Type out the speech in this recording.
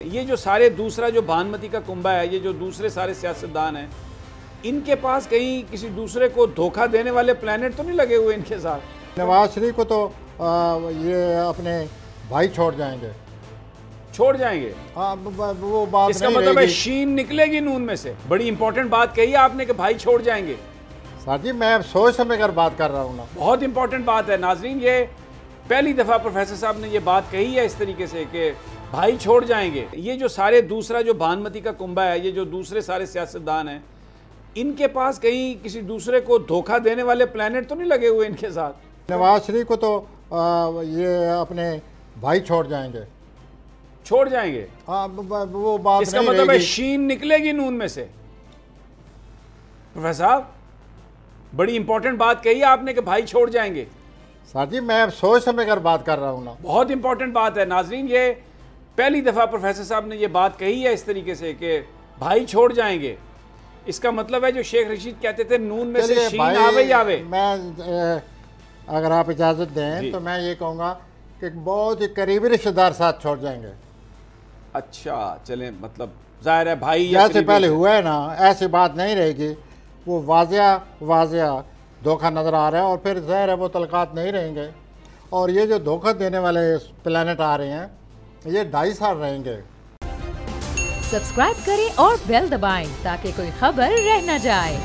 ये जो सारे दूसरा जो भानुमति का कुंभा है, ये जो दूसरे सारे सियासतदान हैं, इनके पास कहीं किसी दूसरे को धोखा देने वाले प्लैनेट तो नहीं लगे हुए इनके साथ? नवाज शरीफ को तो ये अपने भाई छोड़ जाएंगे। छोड़ जाएंगे? हाँ, वो बात इसका नहीं मतलब है रहेगी। शीन निकलेगी नून में से। बड़ी इंपॉर्टेंट बात कही आपने कि भाई छोड़ जाएंगे। सर जी, मैं सोच समझ कर बात कर रहा हूँ ना। बहुत इंपॉर्टेंट बात है नाजरीन, ये पहली दफ़ा प्रोफेसर साहब ने ये बात कही है इस तरीके से कि भाई छोड़ जाएंगे। ये जो सारे दूसरा जो भानुमति का कुंभा है, ये जो दूसरे सारे सियासतदान हैं, इनके पास कहीं किसी दूसरे को धोखा देने वाले प्लैनेट तो नहीं लगे हुए इनके साथ? नवाज शरीफ को तो ये अपने भाई छोड़ जाएंगे। छोड़ जाएंगे? हाँ, वो बात इसका नहीं मतलब है रहेगी। शीन निकलेगी नून में से। प्रोफेसर साहब, बड़ी इंपॉर्टेंट बात कही आपने कि भाई छोड़ जाएंगे। सर जी, मैं सोच समझ कर बात कर रहा हूँ ना। बहुत इंपॉर्टेंट बात है नाजरीन, ये पहली दफ़ा प्रोफेसर साहब ने ये बात कही है इस तरीके से कि भाई छोड़ जाएंगे। इसका मतलब है जो शेख रशीद कहते थे नून में से चलिए शीन भाई, आवे ही आवे। मैं अगर आप इजाज़त दें तो मैं ये कहूँगा कि बहुत ही करीबी रिश्तेदार साथ छोड़ जाएंगे। अच्छा चलें, मतलब जाहिर है भाई या जैसे पहले हुआ है ना, ऐसी बात नहीं रहेगी। वो वाजिया धोखा नज़र आ रहा है और फिर ज़ाहिर है वो तलकात नहीं रहेंगे। और ये जो धोखा देने वाले प्लैनेट आ रहे हैं, ये 2.5 साल रहेंगे। सब्सक्राइब करें और बेल दबाएं ताकि कोई खबर रह न जाए।